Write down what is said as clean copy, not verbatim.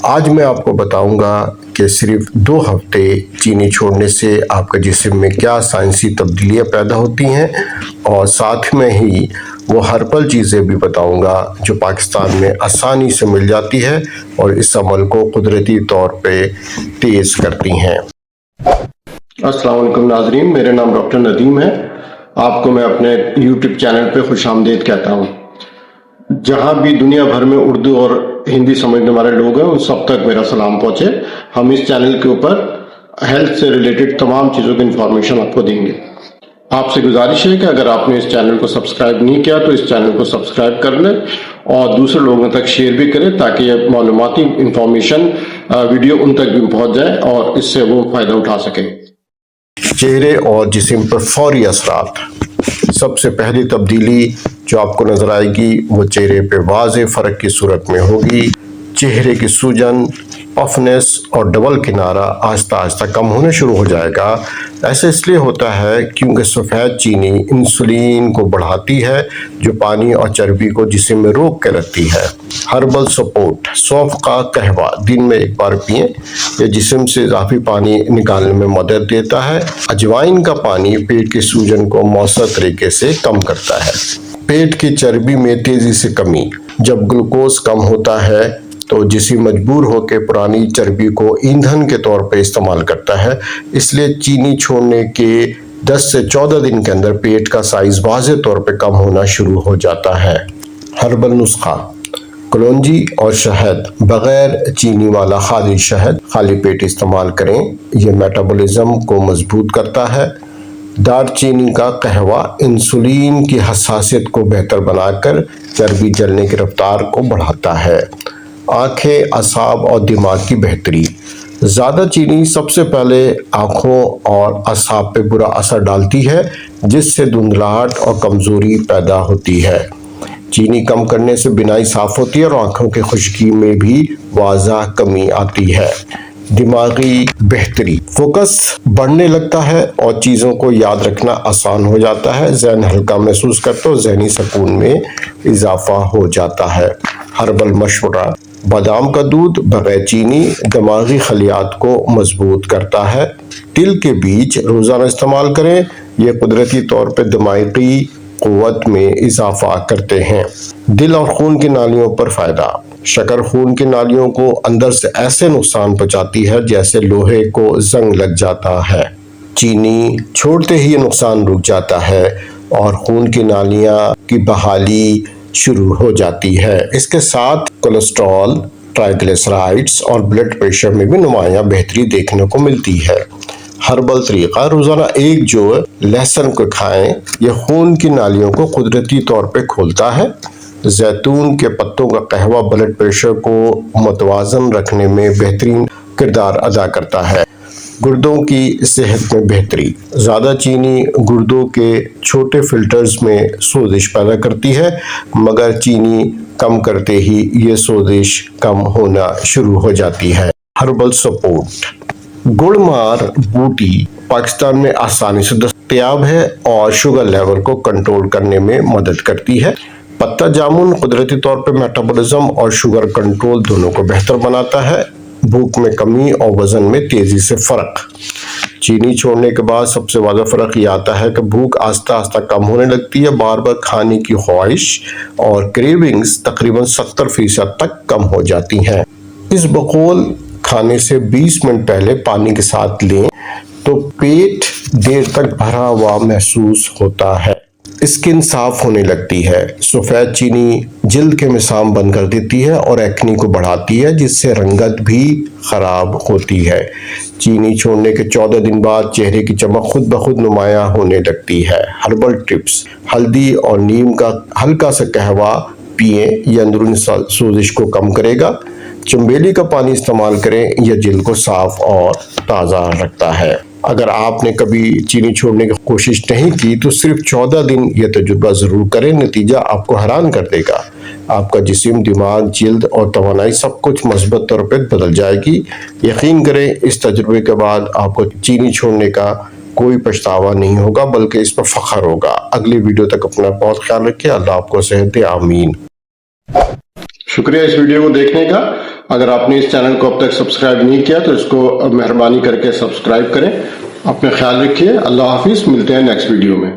आज मैं आपको बताऊंगा कि सिर्फ 2 हफ्ते चीनी छोड़ने से आपके जिस्म में क्या साइंसी तब्दीलियां पैदा होती हैं और साथ में ही वो हर्बल चीज़ें भी बताऊंगा जो पाकिस्तान में आसानी से मिल जाती है और इस अमल को कुदरती तौर पे तेज़ करती हैं। अस्सलाम वालेकुम नाज़रीन, मेरा नाम डॉक्टर नदीम है। आपको मैं अपने यूट्यूब चैनल पे खुशामदीद कहता हूँ। जहाँ भी दुनिया भर में उर्दू और हिंदी समझने वाले लोग हैं उन सब तक मेरा सलाम पहुँचे। हम इस चैनल के ऊपर हेल्थ से रिलेटेड तमाम चीज़ों की इंफॉर्मेशन आपको देंगे। आपसे गुजारिश है कि अगर आपने इस चैनल को सब्सक्राइब नहीं किया तो इस चैनल को सब्सक्राइब कर लें और दूसरे लोगों तक शेयर भी करें ताकि ये मालूमाती इंफॉर्मेशन वीडियो उन तक भी पहुँच जाए और इससे वो फ़ायदा उठा सकें। चेहरे और जिस्म पर फौरी असरात। सबसे पहली तब्दीली जो आपको नजर आएगी वो चेहरे पे वाज़े फ़र्क की सूरत में होगी। चेहरे की सूजन, पफनेस और डबल किनारा आहिस्ता आहिस्ता कम होने शुरू हो जाएगा। ऐसा इसलिए होता है क्योंकि सफ़ेद चीनी इंसुलिन को बढ़ाती है जो पानी और चर्बी को जिस्म में रोक के रखती है। हर्बल सपोर्ट, सौंफ का कहवा दिन में 1 बार पिएं। यह जिस्म से इजाफी पानी निकालने में मदद देता है। अजवाइन का पानी पेट की सूजन को मौसर तरीके से कम करता है। पेट की चर्बी में तेजी से कमी। जब ग्लूकोज कम होता है तो जिस्म मजबूर होकर पुरानी चर्बी को ईंधन के तौर पर इस्तेमाल करता है। इसलिए चीनी छोड़ने के 10 से 14 दिन के अंदर पेट का साइज वाज़े तौर पर कम होना शुरू हो जाता है। हर्बल नुस्खा, कलौंजी और शहद, बगैर चीनी वाला खाली शहद खाली पेट इस्तेमाल करें। यह मेटाबॉलिज्म को मजबूत करता है। दारचीनी का कहवा इंसुलिन की हसासियत को बेहतर बनाकर चर्बी जलने की रफ्तार को बढ़ाता है। आंखें, असाब और दिमाग की बेहतरी। ज़्यादा चीनी सबसे पहले आँखों और असाब पे बुरा असर डालती है जिससे धुंधलाहट और कमज़ोरी पैदा होती है। चीनी कम करने से बिनाई साफ होती है और आँखों की खुश्की में भी वाज़ा कमी आती है। दिमागी बेहतरी, फोकस बढ़ने लगता है और चीज़ों को याद रखना आसान हो जाता है। ज़हन हल्का महसूस करते हो, ज़हनी सुकून में इजाफा हो जाता है। हर्बल मशवरा, बादाम का दूध बगैर चीनी दिमागी खलियात को मजबूत करता है। तिल के बीज रोज़ाना इस्तेमाल करें। यह कुदरती तौर पर दिमागी क़ुव्वत में इजाफा करते हैं। दिल और खून की नालियों पर फ़ायदा। शक्कर खून की नालियों को अंदर से ऐसे नुकसान पहुंचाती है जैसे लोहे को जंग लग जाता है। चीनी छोड़ते ही ये नुकसान रुक जाता है और खून की नालियां की बहाली शुरू हो जाती है। इसके साथ कोलेस्ट्रॉल, ट्राइग्लिसराइड्स और ब्लड प्रेशर में भी नुमायां बेहतरी देखने को मिलती है। हर्बल तरीका, रोज़ाना 1 जो लहसुन को खाएं। यह खून की नालियों को कुदरती तौर पे खोलता है। जैतून के पत्तों का कहवा ब्लड प्रेशर को मुतवाज़न रखने में बेहतरीन किरदार अदा करता है। गुर्दों की सेहत में बेहतरी। ज़्यादा चीनी गुर्दों के छोटे फिल्टर्स में सोजिश पैदा करती है मगर चीनी कम करते ही ये सोजिश कम होना शुरू हो जाती है। हर्बल सपोर्ट, गुड़मार बूटी पाकिस्तान में आसानी से दस्तयाब है और शुगर लेवल को कंट्रोल करने में मदद करती है। पत्ता जामुन कुदरती तौर पर मेटाबॉलिज्म और शुगर कंट्रोल दोनों को बेहतर बनाता है। भूख में कमी और वजन में तेजी से फर्क। चीनी छोड़ने के बाद सबसे ज़्यादा फर्क ये आता है कि भूख आस्ता आस्ता कम होने लगती है। बार बार खाने की ख्वाहिश और क्रेविंग्स तकरीबन 70% तक कम हो जाती हैं। इस बकौल खाने से 20 मिनट पहले पानी के साथ लें तो पेट देर तक भरा हुआ महसूस होता है। स्किन साफ होने लगती है। सफ़ेद चीनी जिल्द के मिसाम बंद कर देती है और एक्नी को बढ़ाती है जिससे रंगत भी ख़राब होती है। चीनी छोड़ने के 14 दिन बाद चेहरे की चमक खुद ब खुद नुमायाँ होने लगती है। हर्बल टिप्स, हल्दी और नीम का हल्का सा कहवा पिएं, यह अंदरूनी सोजिश को कम करेगा। चमेली का पानी इस्तेमाल करें, यह जिल्द को साफ और ताज़ा रखता है। अगर आपने कभी चीनी छोड़ने की कोशिश नहीं की तो सिर्फ 14 दिन यह तजुर्बा ज़रूर करें। नतीजा आपको हैरान कर देगा। आपका जिस्म, दिमाग, जिल्द और तवानाई सब कुछ मस्बत तौर पर बदल जाएगी। यकीन करें, इस तजुर्बे के बाद आपको चीनी छोड़ने का कोई पछतावा नहीं होगा बल्कि इस पर फख्र होगा। अगली वीडियो तक अपना बहुत ख्याल रखिए। अल्लाह आपको सेहत दे, आमीन। शुक्रिया इस वीडियो को देखने का। اگر آپ نے اس چینل کو اب تک سبسکرائب نہیں کیا تو اس کو مہربانی کر کے سبسکرائب کریں. اپنا خیال رکھیے. اللہ حافظ. ملتے ہیں نیکسٹ ویڈیو میں.